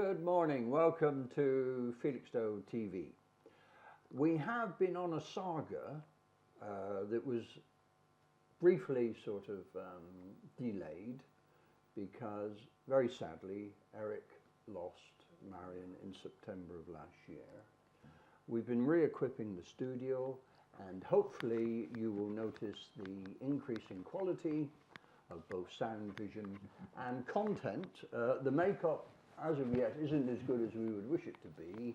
Good morning, welcome to Felixstowe TV. We have been on a saga that was briefly sort of delayed because, very sadly, Eric lost Marion in September of last year. We've been re-equipping the studio, and hopefully you will notice the increase in quality of both sound, vision and content. The makeup, as of yet, isn't as good as we would wish it to be,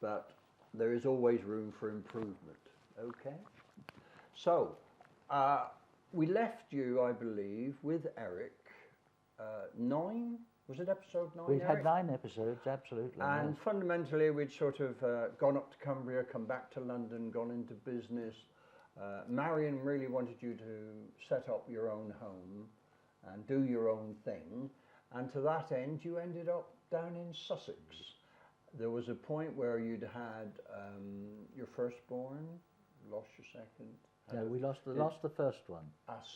but there is always room for improvement. Okay? So, we left you, I believe, with Eric, 9? Was it episode 9, We've Eric? had 9 episodes, absolutely. And yes. fundamentally, we'd sort of gone up to Cumbria, come back to London, gone into business. Marion really wanted you to set up your own home and do your own thing. And to that end, you ended up down in Sussex. There was a point where you'd had your firstborn, lost your second. No, we lost the first one.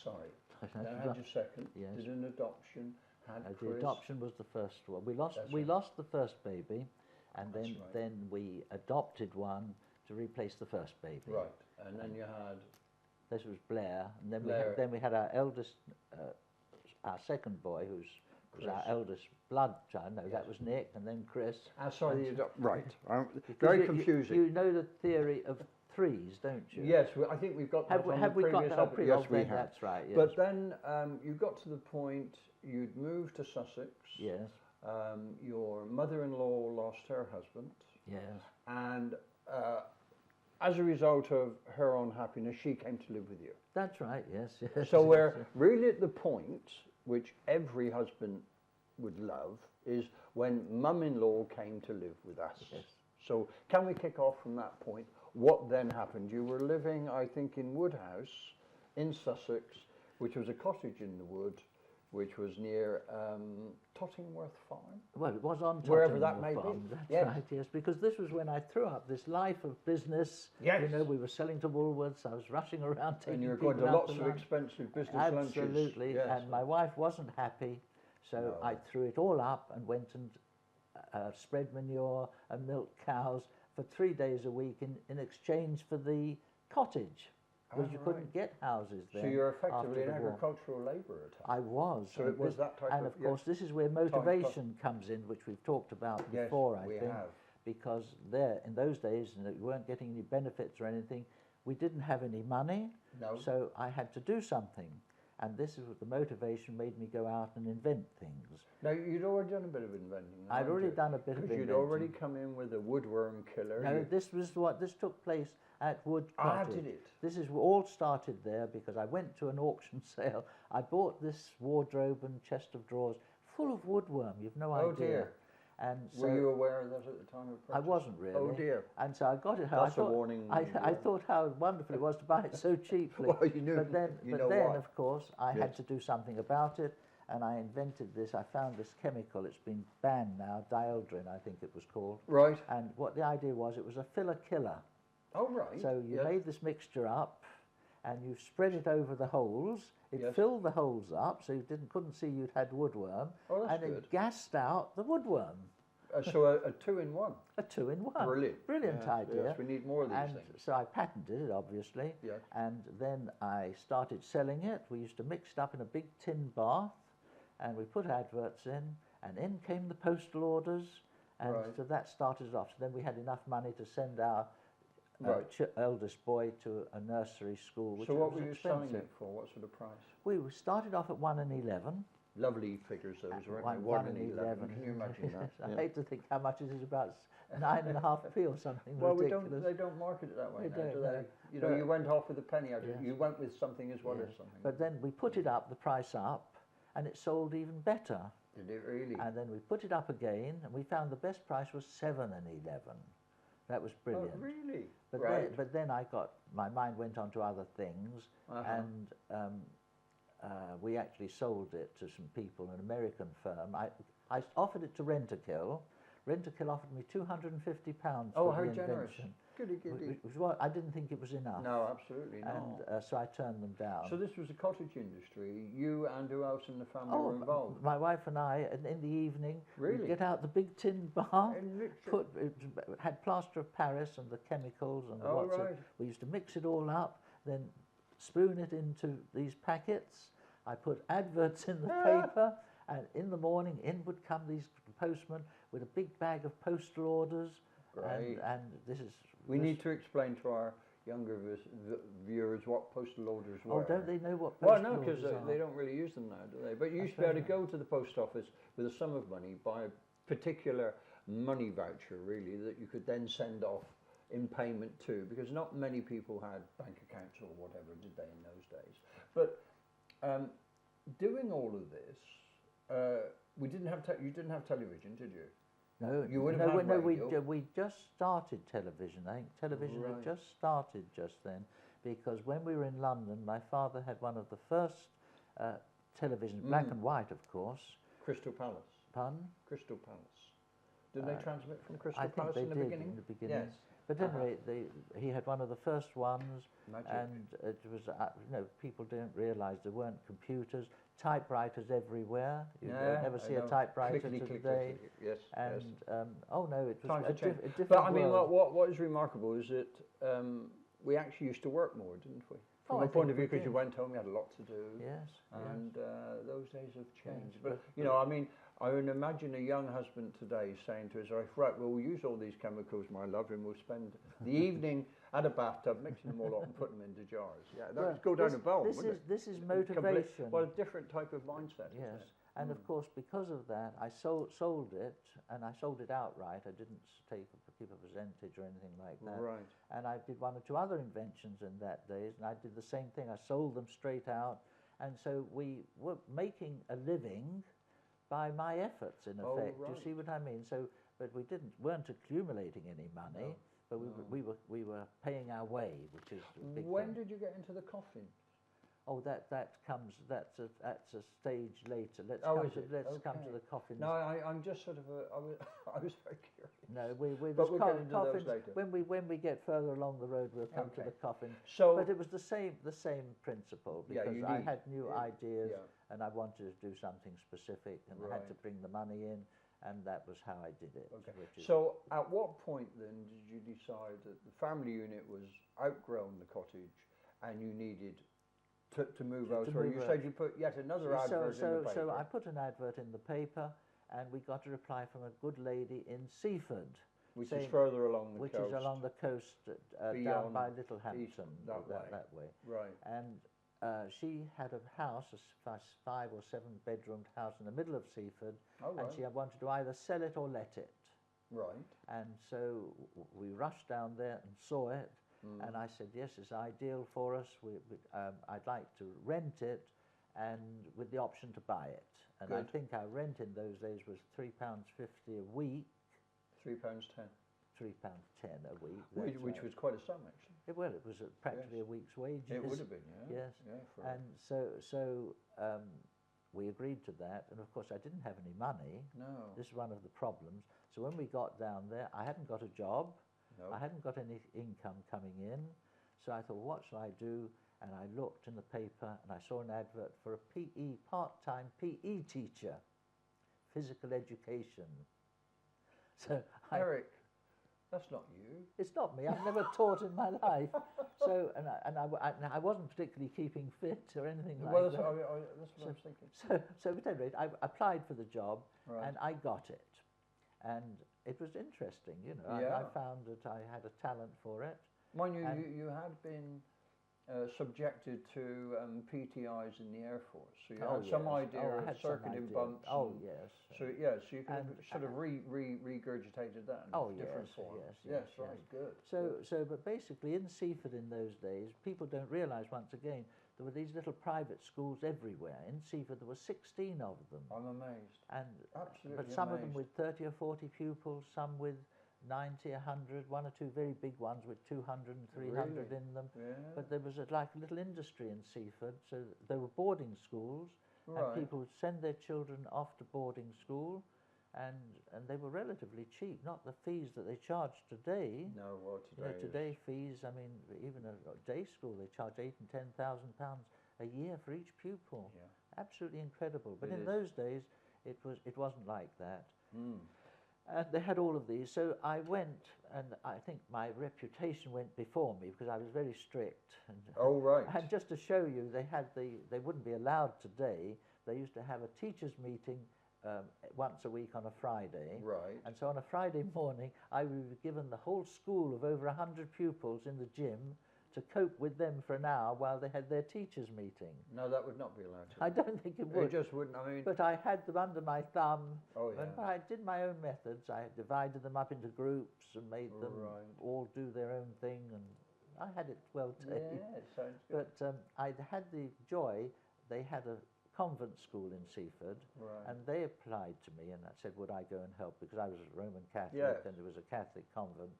Sorry. Then had your second, yes. Did an adoption, had Chris. The adoption was the first one. We lost the first baby, and then we adopted one to replace the first baby. Right, and then you had... This was Blair, and then Blair. we had our eldest, our second boy, who was our eldest blood child. No, that was Nick, and then Chris. Sorry, right. Very confusing. You know the theory of threes, don't you? Yes, I think we've got that on the previous episode. Yes, we have. That's right, yes. But then you got to the point you'd moved to Sussex. Yes. Your mother-in-law lost her husband. Yes. And as a result of her unhappiness, she came to live with you. That's right, yes. Yes. So we're really at the point which every husband would love, is when mum-in-law came to live with us. Yes. So can we kick off from that point? What then happened? You were living, I think, in Woodhouse in Sussex, which was a cottage in the wood, which was near Tottingworth Farm. Well, it was on Tottingworth Wherever that may Farm. be. That's yes. right, yes, because this was when I threw up this life of business. Yes. You know, we were selling to Woolworths, I was rushing around taking And you were people going to out lots to of lunch. expensive business lunches. Absolutely, Yes. and my wife wasn't happy, so I threw it all up and went and spread manure and milked cows for 3 days a week in exchange for the cottage, because you couldn't get houses there. So you're effectively an after the war. agricultural labourer at I was. So it was that type and of... of course, this is where motivation comes in, which we've talked about before, I think. Have. Because there, in those days, we weren't getting any benefits or anything. We didn't have any money, so I had to do something. And this is what the motivation made me go out and invent things. Now, you'd already done a bit of inventing. I'd already done a bit of inventing. You'd already come in with a woodworm killer. No, this took place at Wood Cottage. Did it? This is all started there because I went to an auction sale. I bought this wardrobe and chest of drawers full of woodworm. You've no idea. Oh dear. And so were you aware of that at the time of purchase? I wasn't really. Oh dear. And so I got it. That's a warning. I thought how wonderful it was to buy it so cheaply. Well, you knew. But then, why. of course, I had to do something about it, and I invented this. I found this chemical. It's been banned now, dieldrin, I think it was called. Right. And what the idea was, it was a filler killer. Oh right. So you made this mixture up, and you spread it over the holes. It filled the holes up, so you couldn't see you'd had woodworm. Oh, that's and good. it gassed out the woodworm. So a two-in-one. A two-in-one. Brilliant. Brilliant idea. Yes, we need more of these things. So I patented it, obviously. Yes. And then I started selling it. We used to mix it up in a big tin bath, and we put adverts in, and in came the postal orders, and so that started it off. So then we had enough money to send our eldest boy to a nursery school, which was expensive. So what were you selling it for? What sort of price? We started off at 1 and 11. Lovely figures those, weren't they? 1 and 11. Can you imagine that? I hate to think how much it is, about 9.5p or something ridiculous. They don't market it that way now, don't, do they? no. You know, you went off with a penny out of it. Yes. You went with something as well as something. But then we put it up, the price up, and it sold even better. Did it really? And then we put it up again, and we found the best price was 7 and 11. That was brilliant. Oh, really? But then my mind went on to other things, and we actually sold it to some people, an American firm. I offered it to Rent-A-Kill, Rent-a-Kill offered me £250 Oh, for how the generous. invention. Goody, goody. It was what I didn't think it was enough. No, absolutely not. And so I turned them down. So this was a cottage industry. You and who else in the family were involved? My wife and I, in the evening, Really? we'd get out the big tin bath, And had plaster of Paris and the chemicals and the Oh, what's it. right. We used to mix it all up, then spoon it into these packets. I put adverts in the paper, and in the morning in would come these postmen with a big bag of postal orders. Great. And this is... We need to explain to our younger viewers what postal orders were. Oh, don't they know what postal orders are? Well, no, because they don't really use them now, do they? But you used to be able to go to the post office with a sum of money, buy a particular money voucher, really, that you could then send off in payment to, because not many people had bank accounts or whatever, did they, in those days? But doing all of this, you didn't have television, did you? No, you would have had radio. We just started television. I think television had just started just then, because when we were in London, my father had one of the first televisions, black and white, of course. Crystal Palace. Pardon? Crystal Palace. Did they transmit from Crystal I Palace think in the they beginning? did in the beginning. Yes. But anyway, he had one of the first ones, Magic. and it was, people didn't realise there weren't computers, typewriters everywhere. You never see a typewriter today. Yes. And oh no, it was a different But I mean, world. what is remarkable is that we actually used to work more, didn't we? From my point of view, because you went home, you had a lot to do. Yes. And those days have changed. Yes, but you know, I mean, I would imagine a young husband today saying to his wife, right, well, we'll use all these chemicals, my love, and we'll spend the evening at a bathtub mixing them all up and putting them into jars. Yeah, that would go down a bell, wouldn't it? This is motivation. Well, a different type of mindset, yes. Isn't it? And of course, because of that, I sold it, and I sold it outright. I didn't keep a percentage or anything like that. Right. And I did one or two other inventions in that days, and I did the same thing. I sold them straight out, and so we were making a living by my efforts, in effect. Right. You see what I mean? So, but we weren't accumulating any money, but we were paying our way, which is a big When thing. did you get into the coffin? Oh, that's a stage later. Let's come to the coffin. No, I'm just sort of I was very curious. No, we'll get into those later. When we get further along the road, we'll come to the coffin. So, but it was the same principle, because I had new ideas and I wanted to do something specific, and I had to bring the money in, and that was how I did it. Okay. So, at what point then did you decide that the family unit was outgrown the cottage and you needed to move elsewhere? You said you put yet another advert in the paper. So I put an advert in the paper, and we got a reply from a good lady in Seaford. Which is further along the coast. Which is along the coast, down by Littlehampton, that way. Right. And she had a house, a 5 or 7 bedroomed house in the middle of Seaford, and she wanted to either sell it or let it. Right. And so we rushed down there and saw it. And I said, yes, it's ideal for us. I'd like to rent it, and with the option to buy it. And Good. I think our rent in those days was £3.50 a week. £3.10. £3.10 a week. Which was quite a sum, actually. It was practically a week's wages. It would have been, yeah. Yes. Yeah, and so we agreed to that, and of course I didn't have any money. No. This is one of the problems. So when we got down there, I hadn't got a job. No. I hadn't got any income coming in, so I thought, what shall I do? And I looked in the paper, and I saw an advert for a part-time PE teacher, physical education. So Eric, that's not you. It's not me. I've never taught in my life. So, and I wasn't particularly keeping fit or anything like that. That's what I was thinking. So at any rate, I applied for the job, Right. and I got it. And it was interesting, you know. Yeah. I found that I had a talent for it. Mind you, you had been subjected to PTIs in the Air Force, so you had some idea of circuiting bumps. Oh, yes. So so you could have sort of regurgitated that in different form. Yes, right, good. So, but basically in Seaford in those days, people don't realise, once again, there were these little private schools everywhere. In Seaford there were 16 of them. I'm amazed. And Absolutely but some amazed. of them with 30 or 40 pupils, some with 90, 100, one or two very big ones with 200 and 300 in them. Yeah. But there was like a little industry in Seaford, so there were boarding schools, and people would send their children off to boarding school, and they were relatively cheap, not the fees that they charge today. No, well, today, today fees, I mean, even a day school, they charge £8,000 and £10,000 a year for each pupil. Yeah. Absolutely incredible. But in is. those days, it wasn't like that. Mm. And they had all of these. So I went, and I think my reputation went before me because I was very strict. And, Oh, right. And just to show you, they wouldn't be allowed today. They used to have a teachers' meeting once a week on a Friday. Right. And so on a Friday morning, I would be given the whole school of over 100 pupils in the gym to cope with them for an hour while they had their teachers' meeting. No, that would not be allowed to. I don't think it would. It just wouldn't, I mean... But I had them under my thumb. Oh, yeah. And I did my own methods. I divided them up into groups and made them all do their own thing, and I had it well taken. Yeah, it sounds good. But I had the joy. They had a convent school in Seaford, and they applied to me, and I said, would I go and help, because I was a Roman Catholic, and it was a Catholic convent.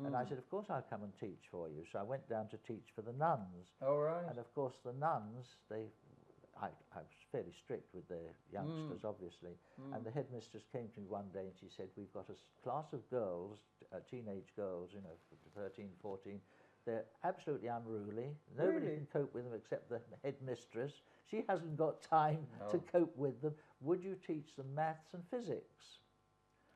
And I said, of course I'll come and teach for you. So I went down to teach for the nuns. Oh, right. And of course the nuns, I was fairly strict with their youngsters, obviously. And the headmistress came to me one day and she said, we've got a class of girls, teenage girls, 13, 14. They're absolutely unruly. Nobody can cope with them except the headmistress. She hasn't got time to cope with them. Would you teach them maths and physics?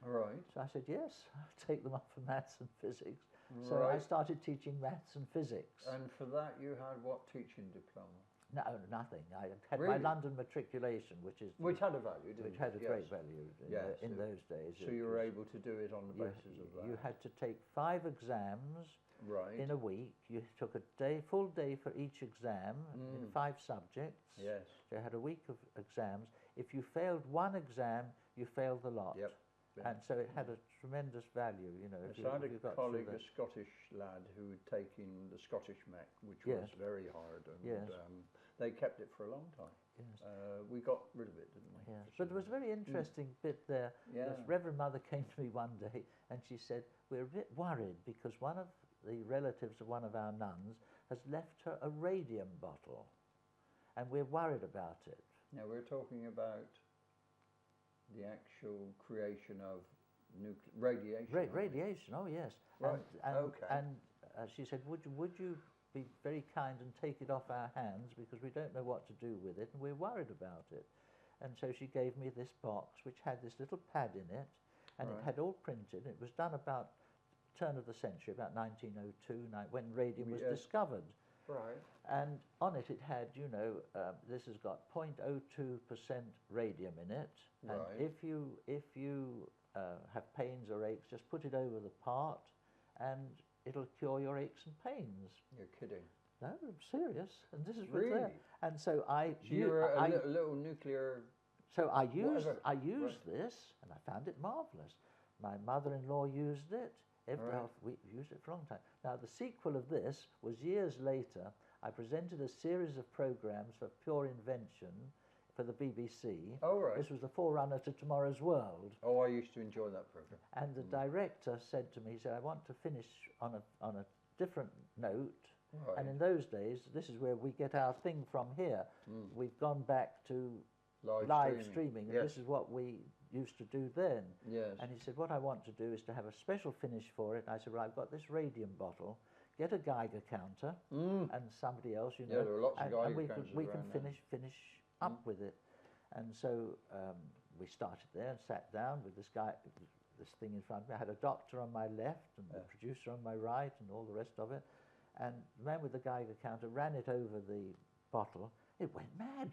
Right. So I said, yes, I'll take them up for maths and physics. So I started teaching maths and physics. And for that you had what teaching diploma? No, nothing. I had my London matriculation, which had a value, didn't it? Which had a great value in those days. So you were able to do it on the basis of that? You had to take 5 exams in a week. You took a full day for each exam in 5 subjects. Yes. So you had a week of exams. If you failed one exam, you failed the lot. Yep. And so it had a tremendous value, So I had a colleague, a Scottish lad, who had taken the Scottish Mech, which was very hard, and they kept it for a long time. Yes. We got rid of it, didn't we? Yes. But there was a very interesting bit there. This Reverend Mother came to me one day and she said, we're a bit worried because one of the relatives of one of our nuns has left her a radium bottle, and we're worried about it. Now we're talking about the actual creation of radiation. Radiation, oh yes. Right. And she said, would you be very kind and take it off our hands, because we don't know what to do with it and we're worried about it. And so she gave me this box which had this little pad in it, and it had all printed. It was done about turn of the century, about 1902, when radium was discovered. Right. And on it had, this has got 0.02% radium in it. And if you have pains or aches, just put it over the part and it'll cure your aches and pains. You're kidding. No, I'm serious. And this is really there. And so you're a little nuclear. So I used this, and I found it marvelous. My mother-in-law used it. We used it for a long time. Now, the sequel of this was years later. I presented a series of programs for Pure Invention for the BBC. Oh, right. This was the forerunner to Tomorrow's World. Oh, I used to enjoy that program. And the director said to me, he said, I want to finish on a different note. Right. And in those days, this is where we get our thing from here. We've gone back to live streaming. Yes. And this is what we used to do then. Yes. And he said, what I want to do is to have a special finish for it. And I said, well, I've got this radium bottle. Get a Geiger counter and somebody else, Yeah, there are lots of Geiger counters we can around finish up with it. And so we started there and sat down with this guy, this thing in front of me. I had a doctor on my left and the producer on my right and all the rest of it. And the man with the Geiger counter ran it over the bottle. It went mad.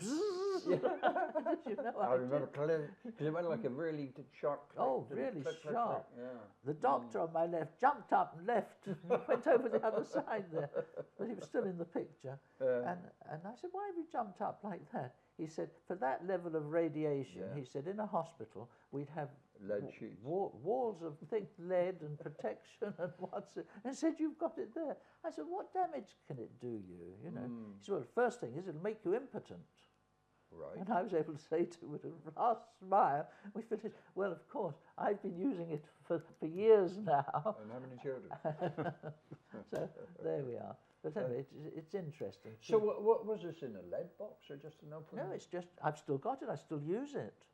I remember clearly, because it went like a really sharp click. Oh, really sharp. Yeah. The doctor on my left jumped up and left, went over the other side there, but he was still in the picture. And I said, why have you jumped up like that? He said, for that level of radiation, he said, in a hospital, we'd have lead sheets. Walls of thick lead and protection and what's it. And he said, you've got it there. I said, what damage can it do you? He said, well, the first thing is it'll make you impotent. Right. And I was able to say to him with a vast smile, we finished, well, of course, I've been using it for years now. And how many children? So there we are. But anyway, it's interesting. So what was this, in a lead box or just an open? No, it's just, I've still got it, I still use it.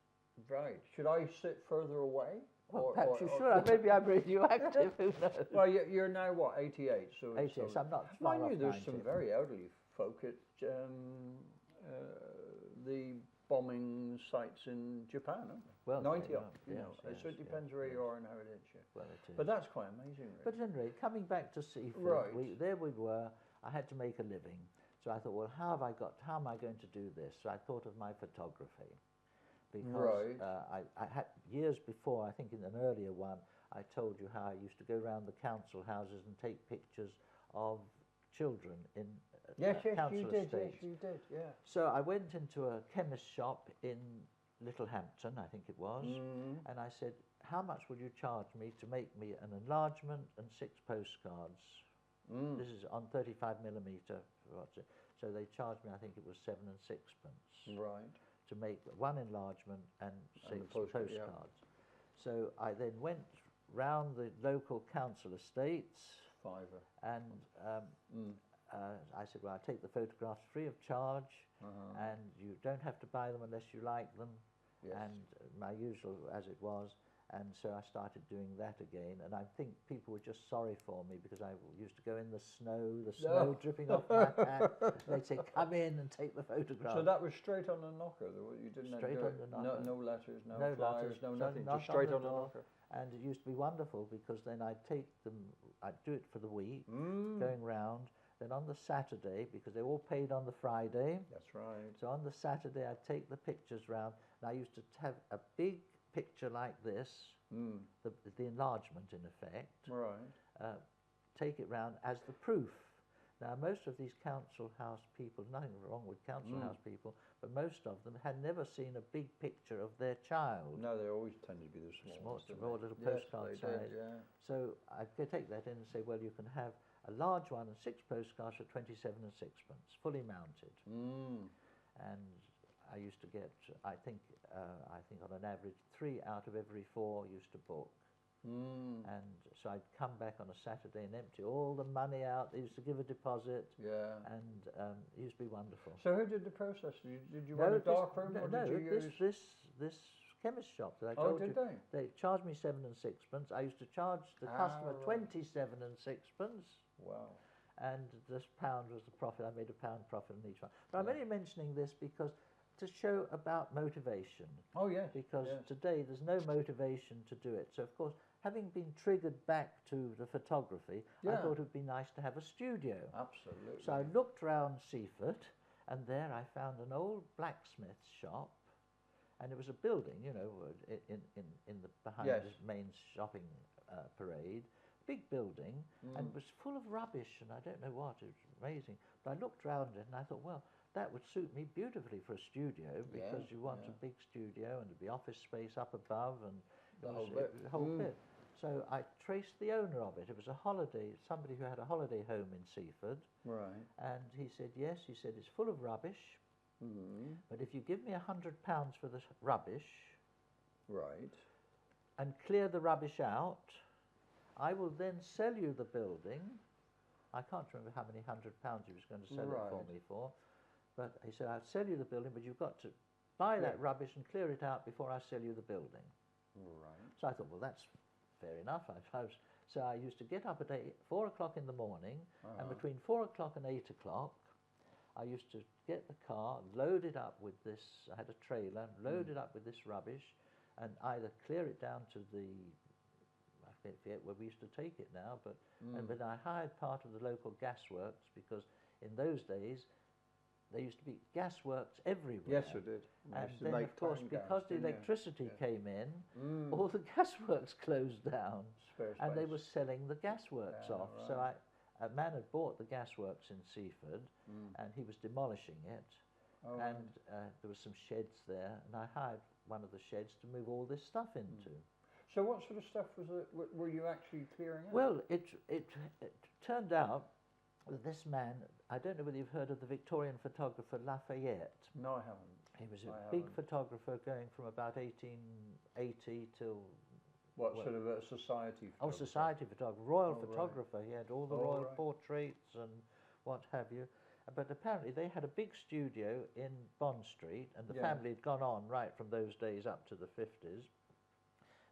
Right. Should I sit further away? Well, perhaps you should. Maybe I'm radioactive. Who knows? Well, you're now what, 88? So 88. So I'm not far mind off you, there's 90. some very elderly folk at the bombing sites in Japan, aren't there? Well, 90 up, yes, so it depends where you are and how it is. Yeah. Well, it is. But that's quite amazing, really. But anyway, coming back to Seaford, Right. there we were. I had to make a living. So I thought, well, how am I going to do this? So I thought of my photography. Because I had, years before, I think in an earlier one, I told you how I used to go around the council houses and take pictures of children in council estates. Yes, you did, yeah. So I went into a chemist shop in Littlehampton, I think it was, and I said, how much will you charge me to make me an enlargement and 6 postcards? This is on 35mm. So they charged me, I think it was 7 6p. Right. To make 1 enlargement and 6 postcards. Yeah. So I then went round the local council estates. Fiver. And I said, well, I'll take the photographs free of charge, and you don't have to buy them unless you like them. Yes. And my usual, as it was. And so I started doing that again, and I think people were just sorry for me because I used to go in the snow dripping off my hat. They'd say, come in and take the photograph. So that was straight on the knocker? You didn't straight on the knocker. No letters, no flyers, no nothing, just straight on the knocker. And it used to be wonderful because then I'd take them, I'd do it for the week, going round. Then on the Saturday, because they all paid on the Friday. That's right. So on the Saturday, I'd take the pictures round, and I used to have a big picture like this, the enlargement in effect, right. Take it round as the proof. Now most of these council house people, nothing wrong with council house people, but most of them had never seen a big picture of their child. No, they always tend to be the small little postcard size. Yeah. So I could take that in and say, well, you can have a large one and 6 postcards for 27 6p, fully mounted. And I used to get, I think on an average, 3 out of every 4 used to book. And so I'd come back on a Saturday and empty all the money out. They used to give a deposit. Yeah. And it used to be wonderful. So who did the process? Did you run a dark room? No, this chemist shop that I told you. Oh, did they? They charged me 7 6p. I used to charge the customer 27 6p. Wow. And this pound was the profit. I made a pound profit on each one. But I'm only mentioning this because to show about motivation. Oh, yes. Because today there's no motivation to do it. So, of course, having been triggered back to the photography, I thought it would be nice to have a studio. Absolutely. So I looked round Seaford, and there I found an old blacksmith shop, and it was a building, you know, in the behind the main shopping parade. Big building, and it was full of rubbish, and I don't know what, it was amazing. But I looked round it, and I thought, well, that would suit me beautifully for a studio, because you want a big studio, and there'd be office space up above, and the whole bit. So I traced the owner of it. It was somebody who had a holiday home in Seaford. Right. And he said, yes, he said, it's full of rubbish, but if you give me £100 for the rubbish, right, and clear the rubbish out, I will then sell you the building. I can't remember how many £100 he was going to sell it for me for, but he said, I'll sell you the building, but you've got to buy that rubbish and clear it out before I sell you the building. Right. So I thought, well, that's fair enough. So I used to get up at 4 o'clock in the morning, and between 4 o'clock and 8 o'clock, I used to get the car, load it up with this, I had a trailer, load it up with this rubbish, and either clear it down to the, I forget where we used to take it now, but I hired part of the local gasworks, because in those days there used to be gasworks everywhere. Yes, we did. And then, of course, because the electricity came in, all the gasworks closed down, and they were selling the gasworks off. Right. So a man had bought the gasworks in Seaford, and he was demolishing it, and there were some sheds there, and I hired one of the sheds to move all this stuff into. So what sort of stuff were you actually clearing out? Well, it turned out that this man, I don't know whether you've heard of the Victorian photographer Lafayette. No, I haven't. He was a big photographer going from about 1880 till... What sort of a society photographer? Oh, society photographer, royal photographer. Right. He had all the royal portraits and what have you. But apparently they had a big studio in Bond Street, and the Yeah. family had gone on right from those days up to the 50s.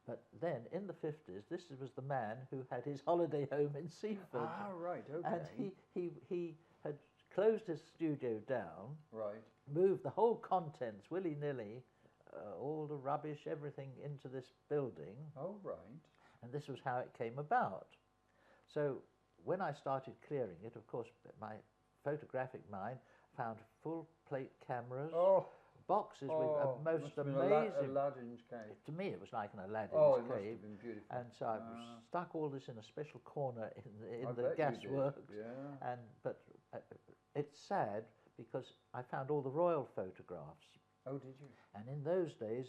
But then, in the 50s, this was the man who had his holiday home in Seaford. Ah, right, okay. And he had closed his studio down, right. moved the whole contents, willy-nilly, all the rubbish, everything into this building. Oh, right. And this was how it came about. So when I started clearing it, of course, my photographic mind found full-plate cameras, boxes with most amazing... Aladdin's cave. To me, it was like an Aladdin's it must cave. have been beautiful. And so I stuck all this in a special corner in the gasworks. Yeah. But it's sad because I found all the royal photographs. Oh, did you? And in those days,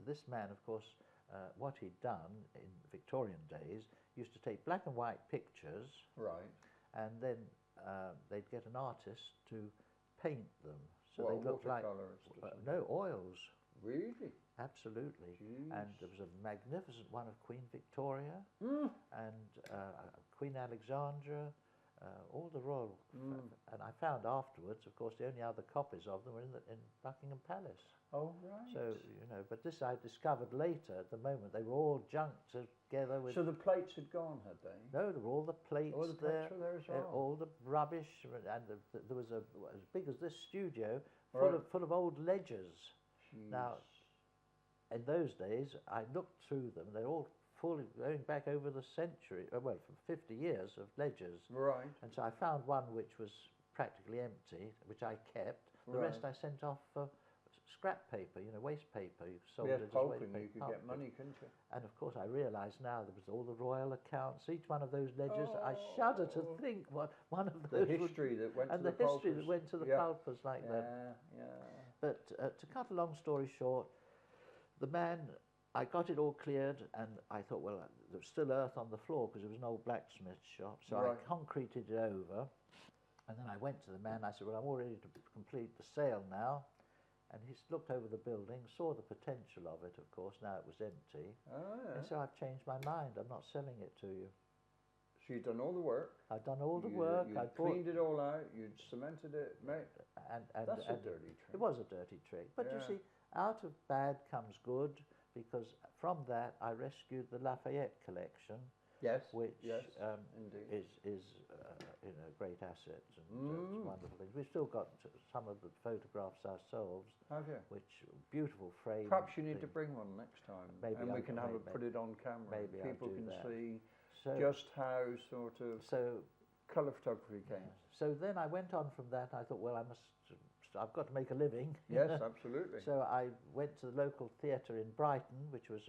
this man, of course, what he'd done in Victorian days, used to take black and white pictures. Right. And then they'd get an artist to paint them. So what, they looked like... no, oils. Really? Absolutely. Jeez. And there was a magnificent one of Queen Victoria and Queen Alexandra, all the royal... And I found afterwards, of course, the only other copies of them were in Buckingham Palace. Oh, right. So, but this I discovered later, at the moment, they were all junked together with... So the plates had gone, had they? No, there were all the plates All the plates were there as well? all the rubbish, and there was as big as this studio, Right. full of old ledgers. Jeez. Now, in those days, I looked through them, they're all full, going back over the century, well, for 50 years of ledgers. Right. And so I found one which was practically empty, which I kept. The rest I sent off for scrap paper, waste paper. You sold it as pulping, waste paper. you could get money, couldn't you? And of course, I realised now there was all the royal accounts, each one of those ledgers. I shudder to think what one of those the history that went to and the the history pulpers. that went to the pulpers like that. Yeah. But to cut a long story short, the man, I got it all cleared, and I thought, well, there was still earth on the floor because it was an old blacksmith shop, so I concreted it over. And then I went to the man, I said, well, I'm all ready to complete the sale now. And he looked over the building, saw the potential of it, of course, now it was empty. Oh, yeah. And so I've changed my mind, I'm not selling it to you. So you'd done all the work. I'd done all the work. You'd cleaned it all out, you'd cemented it, mate. That's a dirty trick. It was a dirty trick. But you see, out of bad comes good, because from that I rescued the Lafayette collection. Yes, which indeed. is a great asset and wonderful things. We've still got some of the photographs ourselves. Have you? Which beautiful frame. Perhaps you need to bring one next time, maybe and we can put it on camera. Maybe people can that. see So, just how sort of colour photography came. So then I went on from that. I thought, well, I've got to make a living. Yes, absolutely. So I went to the local theatre in Brighton, which was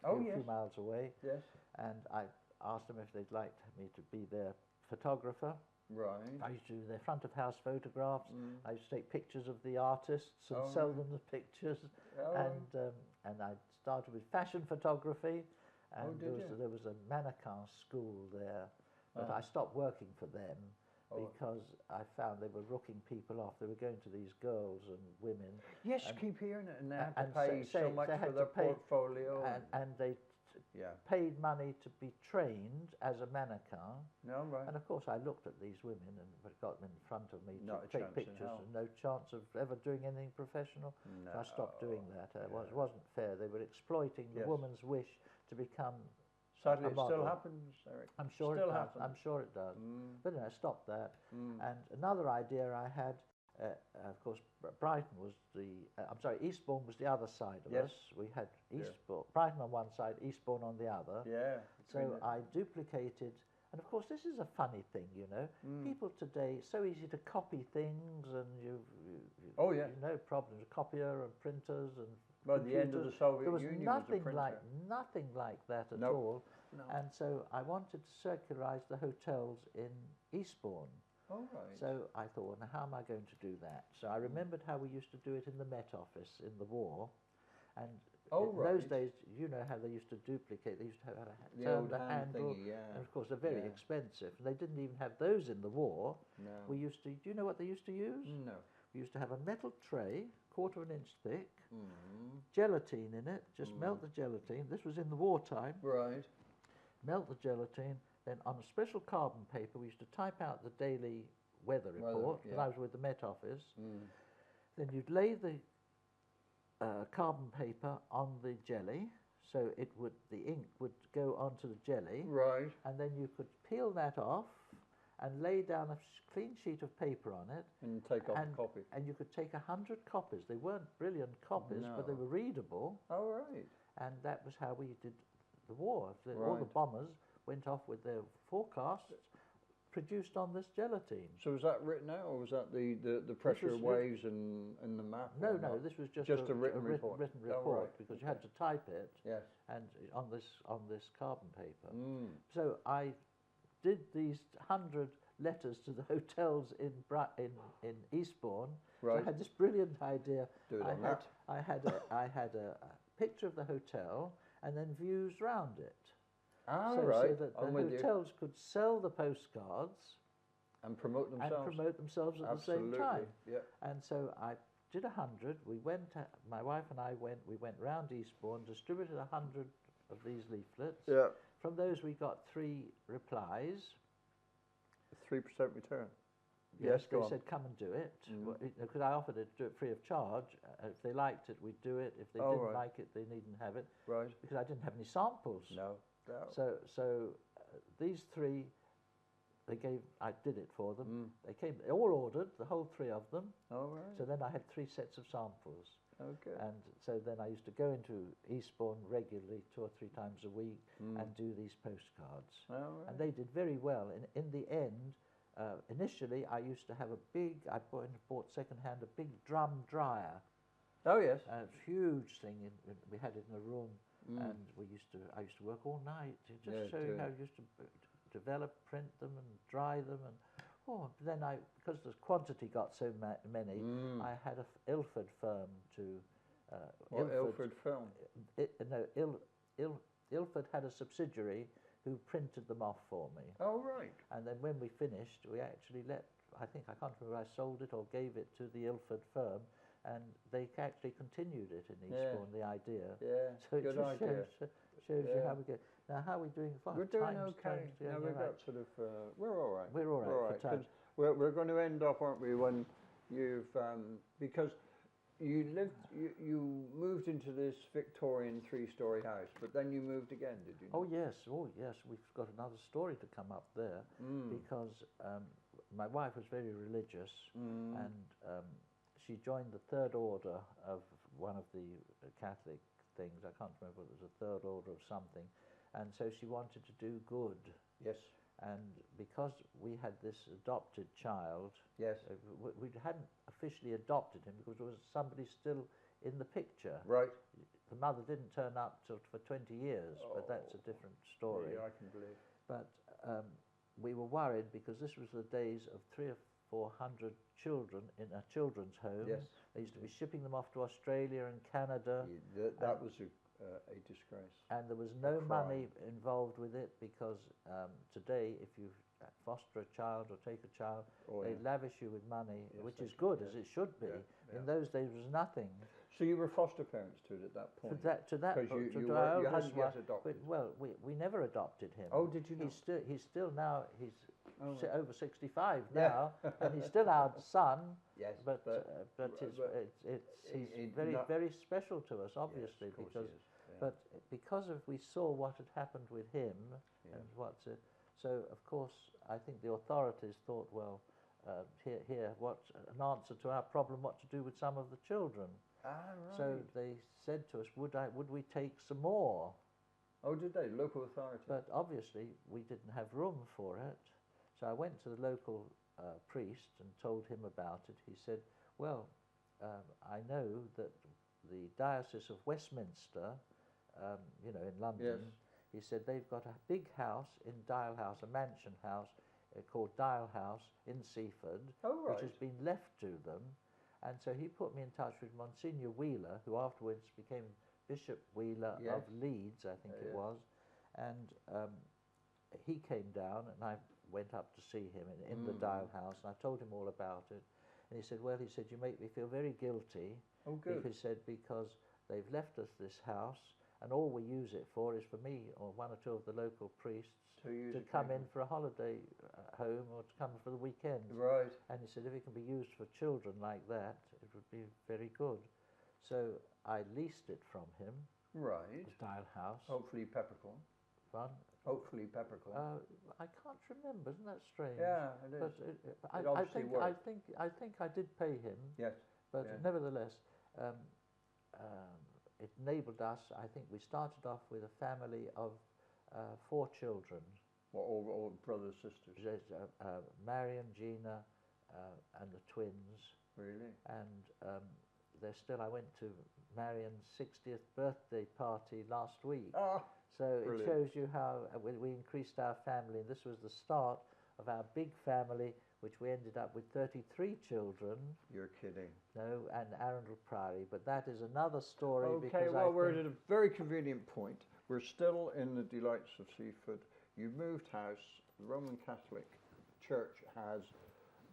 a few miles away. Yes. And I asked them if they'd like me to be their photographer. Right. I used to do their front of house photographs. I used to take pictures of the artists and sell them the pictures. And I started with fashion photography. And there was a mannequin school there. But I stopped working for them because I found they were rooking people off. They were going to these girls and women. Yes, and, keep hearing it. And they had to and pay so much for their portfolio. And they paid money to be trained as a mannequin. No, right. And of course I looked at these women and got them in front of me Not to take pictures, and no chance of ever doing anything professional. No. So I stopped doing that. It wasn't fair. They were exploiting the woman's wish to become Sadly, a model. it still happens, Eric. I'm sure it does. I'm sure it does. But I stopped that. And another idea I had, of course, Brighton was Eastbourne was the other side of us. We had Eastbourne, Brighton on one side, Eastbourne on the other. Yeah. So I duplicated, and of course this is a funny thing, People today, it's so easy to copy things, and no problems, copier and printers and by the end of the Soviet Union, nothing like that at all. No. And so I wanted to circularise the hotels in Eastbourne. Oh, right. So I thought, well, now how am I going to do that? So I remembered how we used to do it in the Met Office in the war. And in those days, you know how they used to duplicate. They used to have turn the handle. Thingy, and of course, they're very expensive. And they didn't even have those in the war. No. We used to, do you know what they used to use? No. We used to have a metal tray, 1/4 inch thick, gelatine in it, just melt the gelatine. This was in the wartime. Right. Melt the gelatine, then on a special carbon paper we used to type out the daily weather report, because I was with the Met Office. Then you'd lay the carbon paper on the jelly, so the ink would go onto the jelly. Right. And then you could peel that off and lay down a clean sheet of paper on it. And take off the copy. And you could take 100 copies. They weren't brilliant copies, but they were readable. Oh, right. And that was how we did the war. All the bombers went off with their forecasts produced on this gelatine. So was that written out, or was that the pressure waves and the map? No, this was just a written report. Because you had to type it. Yes. And on this carbon paper. So I did these 100 letters to the hotels in Eastbourne. Right. So I had this brilliant idea. Do it on that. I had a picture of the hotel and then views round it. So that the hotels could sell the postcards and promote themselves at the same time. Yeah. And so I did 100. My wife and I went round Eastbourne, distributed 100 of these leaflets. Yeah. From those we got 3 replies. 3% return. Yes, they said come and do it. Because I offered it to do it free of charge. If they liked it, we'd do it. If they didn't like it, they needn't have it. Right. Because I didn't have any samples. No. So these 3, I did it for them. They all ordered, the whole 3 of them. Oh, right. So then I had 3 sets of samples. Okay. And so then I used to go into Eastbourne regularly 2 or 3 times a week and do these postcards. Oh, right. And they did very well. In the end, initially I used to have I bought second-hand a big drum dryer. Oh, yes. A huge thing. We had it in a room. And I used to work all night to just show you how I used to develop, print them and dry them. And then because the quantity got so many, I had an Ilford firm to... Ilford film? Ilford had a subsidiary who printed them off for me. Oh, right. And then when we finished, we actually I can't remember, I sold it or gave it to the Ilford firm. And they actually continued it in Eastbourne, the idea. Yeah, so it good just idea. shows you how we get. Now, how are we doing? We're doing okay. No, we've got sort of. We're all right. We're all right for time. We're going to end up, aren't we? When you've because you moved into this Victorian 3-story house, but then you moved again, did you? Oh yes. We've got another story to come up there because my wife was very religious and. She joined the Third Order of one of the Catholic things. I can't remember, it was a Third Order of something. And so she wanted to do good. Yes. And because we had this adopted child, yes, we hadn't officially adopted him because there was somebody still in the picture. Right. The mother didn't turn up for 20 years, but that's a different story. Yeah, I can believe. But we were worried because this was the days of 300 or 400 children in a children's home. Yes. They used to be shipping them off to Australia and Canada. Yeah, that was a disgrace. And there was no money involved with it because today, if you foster a child or take a child, they lavish you with money, which is good, as it should be. In those days, there was nothing. So you were foster parents to it at that point? To that point, you hadn't yet adopted. Well, we never adopted him. Oh, did you not? He's still now, he's over 65 now, and he's still our son. Yes, but he's very special to us, obviously, because because we saw what had happened with him, and so of course I think the authorities thought, well, here, what's an answer to our problem? What to do with some of the children? Right. So they said to us, would we take some more? Oh, did they? Local authority? But obviously we didn't have room for it. So I went to the local priest and told him about it. He said, well, I know that the Diocese of Westminster, in London, he said they've got a big house in Dial House, a mansion house called Dial House in Seaford, which has been left to them. And so he put me in touch with Monsignor Wheeler, who afterwards became Bishop Wheeler of Leeds, I think it was. And he came down and I went up to see him in the Dial House, and I told him all about it. And he said, well, you make me feel very guilty. Oh, good. He said, because they've left us this house and all we use it for is for me or one or two of the local priests to come in for a holiday home or to come for the weekend. Right. And he said if it can be used for children like that, it would be very good. So I leased it from him. Right. The Dial House. Hopefully peppercorn. Fun. Hopefully peppercorn. I can't remember. Isn't that strange? Yeah, it is. But I think I did pay him. Yes. But nevertheless, it enabled us. I think we started off with a family of 4 children. What, all brothers, sisters? There's Marion, Gina, and the twins. Really? And they're still. I went to Marion's 60th birthday party last week. Ah, so brilliant. It shows you how we increased our family, and this was the start of our big family, which we ended up with 33 children. You're kidding. No, and Arundel Priory, but that is another story. Okay, well, we're at a very convenient point. We're still in the delights of Seaford. You've moved house. The Roman Catholic Church has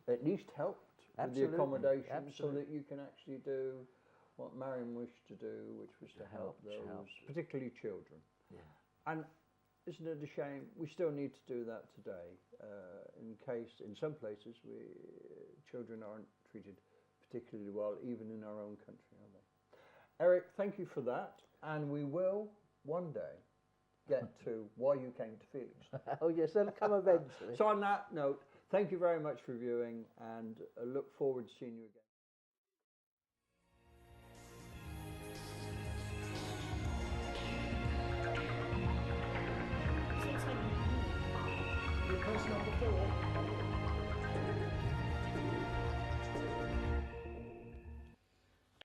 at least helped with the accommodation so that you can actually do what Marion wished to do, which was to help those, particularly children. Yeah. And isn't it a shame? We still need to do that today. In some places, children aren't treated particularly well, even in our own country, are they? Eric, thank you for that. And we will, one day, get to why you came to Felixstowe. Oh, yes, that'll come eventually. So on that note, thank you very much for viewing, and I look forward to seeing you again. Your post number 4.